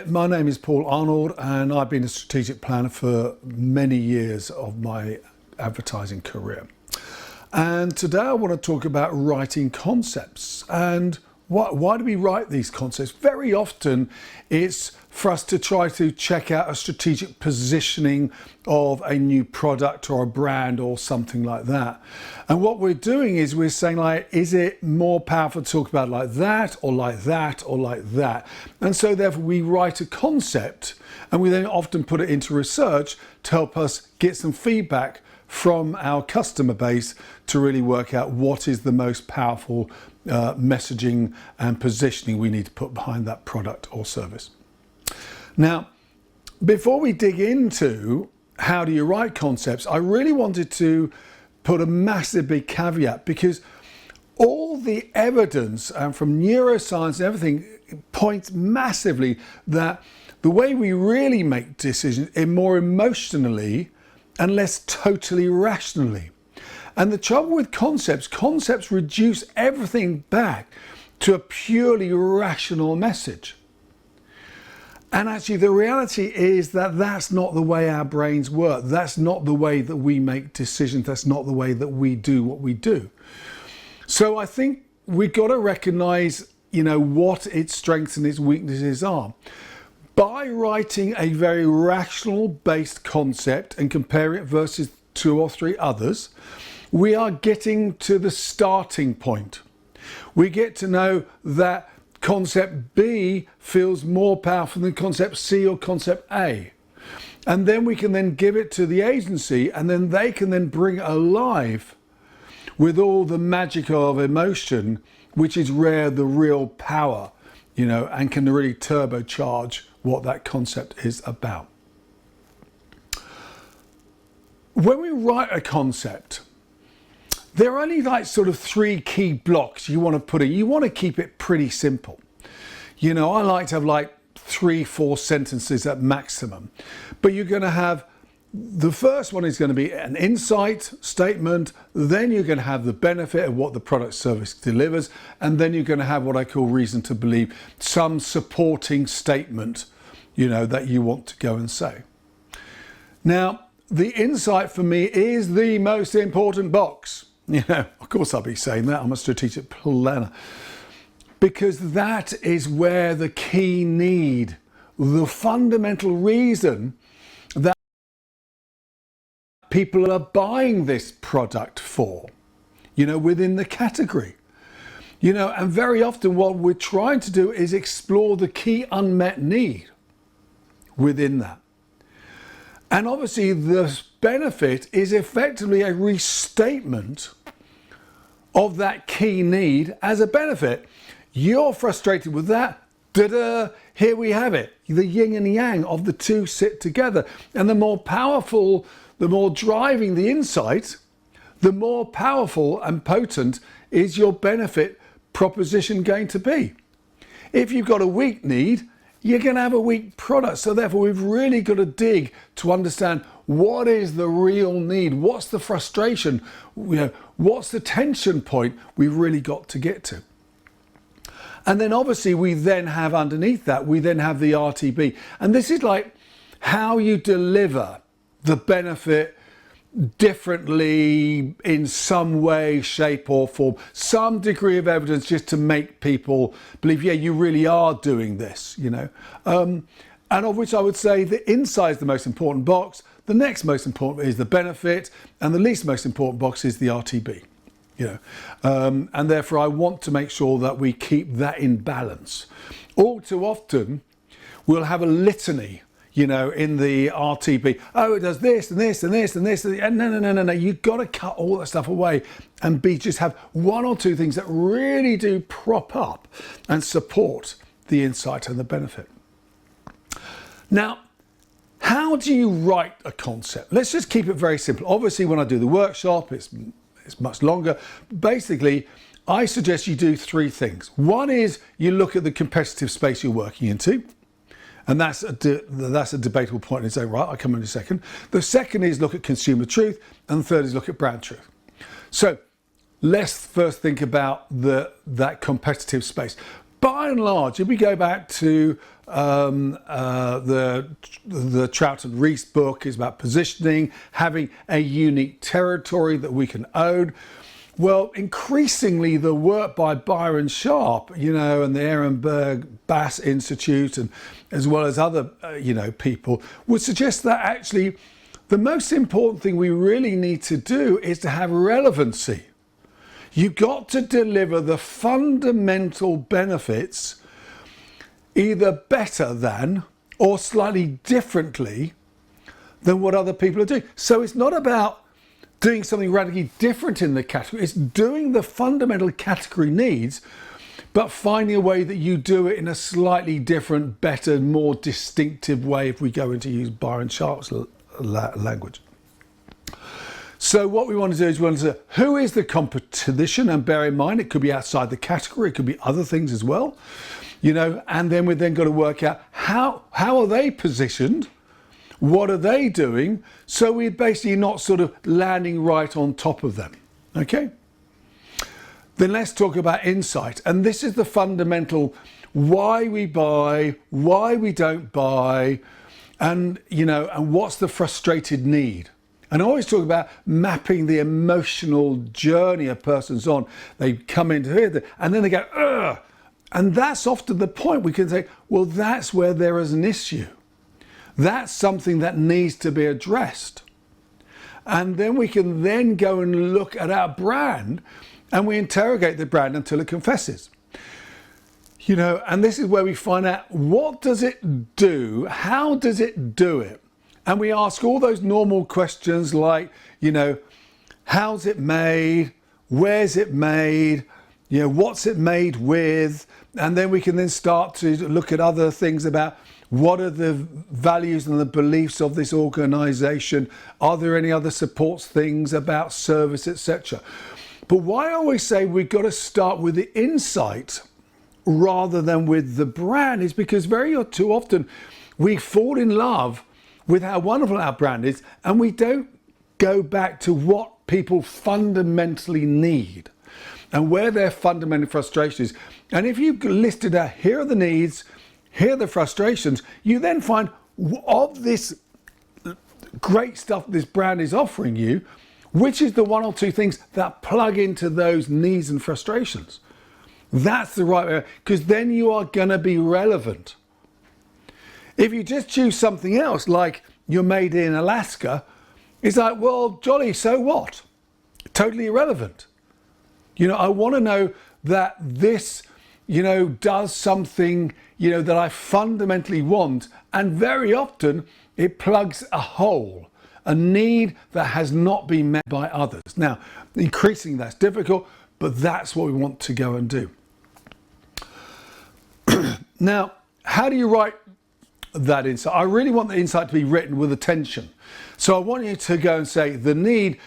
my name is Paul Arnold and I've been a strategic planner for many years of my advertising career. And today I want to talk about writing concepts and why do we write these concepts? Very often it's for us to try to check out a strategic positioning of a new product or a brand or something like that. And what we're doing is we're saying, like, is it more powerful to talk about like that or like that or like that? And so therefore we write a concept and we then often put it into research to help us get some feedback from our customer base to really work out what is the most powerful messaging and positioning we need to put behind that product or service. Now, before we dig into how do you write concepts, I really wanted to put a massive big caveat, because all the evidence from neuroscience and everything points massively that the way we really make decisions is more emotionally and less totally rationally. And the trouble with concepts reduce everything back to a purely rational message. And actually the reality is that that's not the way our brains work. That's not the way that we make decisions. That's not the way that we do what we do. So I think we've got to recognize, what its strengths and its weaknesses are. By writing a very rational based concept and comparing it versus 2 or 3 others, we are getting to the starting point. We get to know that concept B feels more powerful than concept C or concept A. And then we can then give it to the agency and then they can then bring it alive with all the magic of emotion, which is where the real power, and can really turbocharge what that concept is about. When we write a concept, there are only sort of 3 key blocks you want to put in. You want to keep it pretty simple. I like to have 3-4 sentences at maximum. But you're going to have, the first one is going to be an insight statement, then you're going to have the benefit of what the product service delivers, and then you're going to have what I call reason to believe, some supporting statement, that you want to go and say. Now, the insight for me is the most important box. Of course I'll be saying that, I'm a strategic planner, because that is where the key need, the fundamental reason that people are buying this product for, within the category. And very often what we're trying to do is explore the key unmet need within that. And obviously the benefit is effectively a restatement of that key need as a benefit. You're frustrated with that. Ta-da! Here we have it. The yin and yang of the two sit together. And the more powerful, the more driving the insight, the more powerful and potent is your benefit proposition going to be. If you've got a weak need, you're going to have a weak product. So therefore we've really got to dig to understand what is the real need, what's the frustration, what's the tension point we've really got to get to. And then obviously we then have underneath that, we then have the RTB. And this is how you deliver the benefit differently in some way, shape or form, some degree of evidence just to make people believe, yeah, you really are doing this, and of which I would say the insight is the most important box, the next most important is the benefit, and the least most important box is the RTB, and therefore I want to make sure that we keep that in balance. All too often we'll have a litany in the RTB. Oh, it does this and this and this and this. And no. You've got to cut all that stuff away and just have 1 or 2 things that really do prop up and support the insight and the benefit. Now, how do you write a concept? Let's just keep it very simple. Obviously, when I do the workshop, it's much longer. Basically, I suggest you do 3 things. One is you look at the competitive space you're working into. And that's a debatable point in its own right. I'll come in a second. The second is look at consumer truth. And the third is look at brand truth. So let's first think about that competitive space. By and large, if we go back to the Troughton Rees book is about positioning, having a unique territory that we can own. Well, increasingly the work by Byron Sharp, and the Ehrenberg Bass Institute, and as well as other, people, would suggest that actually the most important thing we really need to do is to have relevancy. You've got to deliver the fundamental benefits either better than or slightly differently than what other people are doing. So it's not about doing something radically different in the category. It's doing the fundamental category needs, but finding a way that you do it in a slightly different, better, more distinctive way, if we go into use Byron Sharp's language. So what we want to do is we want to say, who is the competition? And bear in mind, it could be outside the category, it could be other things as well, and then we've then got to work out how are they positioned? What are they doing? So we're basically not sort of landing right on top of them. Okay? Then let's talk about insight. And this is the fundamental why we buy, why we don't buy, and and what's the frustrated need. And I always talk about mapping the emotional journey a person's on. They come into here and then they go, ugh. And that's often the point. We can say, well, that's where there is an issue. That's something that needs to be addressed. And then we can then go and look at our brand and we interrogate the brand until it confesses. And this is where we find out, what does it do? How does it do it? And we ask all those normal questions like, how's it made? Where's it made? What's it made with? And then we can then start to look at other things about what are the values and the beliefs of this organization? Are there any other support things about service, etc.? But why I always say we've got to start with the insight rather than with the brand is because very too often we fall in love with how wonderful our brand is and we don't go back to what people fundamentally need and where their fundamental frustration is. And if you've listed out, here are the needs, here are the frustrations, you then find of this great stuff this brand is offering you, which is the one or two things that plug into those needs and frustrations. That's the right way, because then you are going to be relevant. If you just choose something else, like you're made in Alaska, it's like, well, jolly, so what? Totally irrelevant. I want to know that this, does something, that I fundamentally want. And very often it plugs a hole, a need that has not been met by others. Now, increasingly that's difficult, but that's what we want to go and do. Now, how do you write that insight? I really want the insight to be written with attention. So I want you to go and say the need,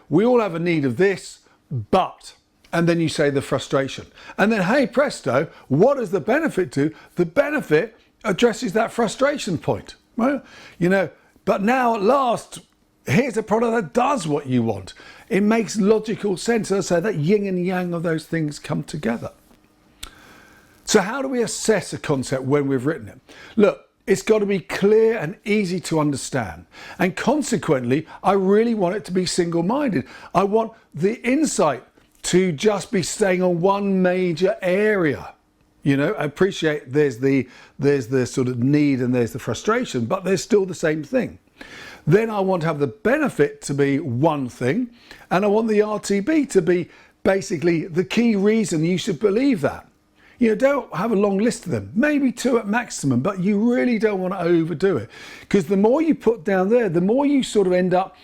we all have a need of this, but, and then you say the frustration. And then, hey, presto, what does the benefit do? The benefit addresses that frustration point. Well, but now at last, here's a product that does what you want. It makes logical sense. So that yin and yang of those things come together. So how do we assess a concept when we've written it? Look, it's got to be clear and easy to understand. And consequently, I really want it to be single-minded. I want the insight to just be staying on one major area. I appreciate there's the sort of need and there's the frustration, but there's still the same thing. Then I want to have the benefit to be one thing, and I want the RTB to be basically the key reason you should believe that. Don't have a long list of them, maybe 2 at maximum, but you really don't want to overdo it. Because the more you put down there, the more you sort of end up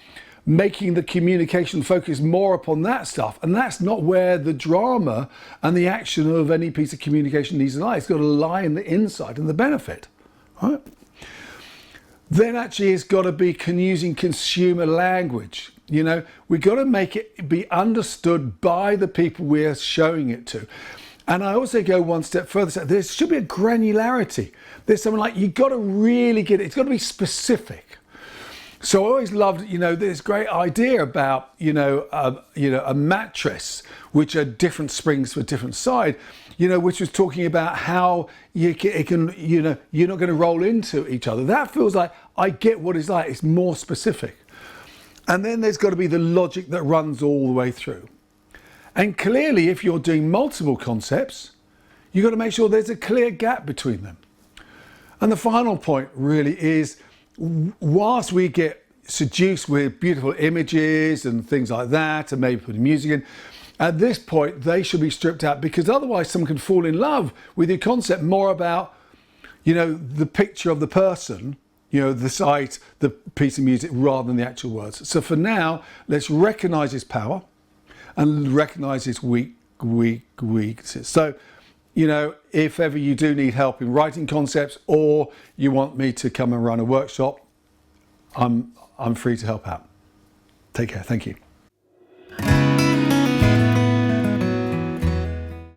making the communication focus more upon that stuff. And that's not where the drama and the action of any piece of communication needs to lie. It's got to lie in the insight and the benefit, right? Then actually it's got to be using consumer language. We've got to make it be understood by the people we're showing it to. And I also go one step further. So there should be a granularity. There's something like, you've got to really get it. It's got to be specific. So I always loved, this great idea about, a mattress, which are different springs for different side, which was talking about how it can, you're not going to roll into each other. That feels like I get what it's like. It's more specific. And then there's got to be the logic that runs all the way through. And clearly, if you're doing multiple concepts, you've got to make sure there's a clear gap between them. And the final point really is, whilst we get seduced with beautiful images and things like that, and maybe putting music in, at this point, they should be stripped out, because otherwise someone can fall in love with your concept more about, the picture of the person, the site, the piece of music, rather than the actual words. So for now, let's recognize his power and recognize his weaknesses. So, if ever you do need help in writing concepts, or you want me to come and run a workshop, I'm free to help out. Take care. Thank you.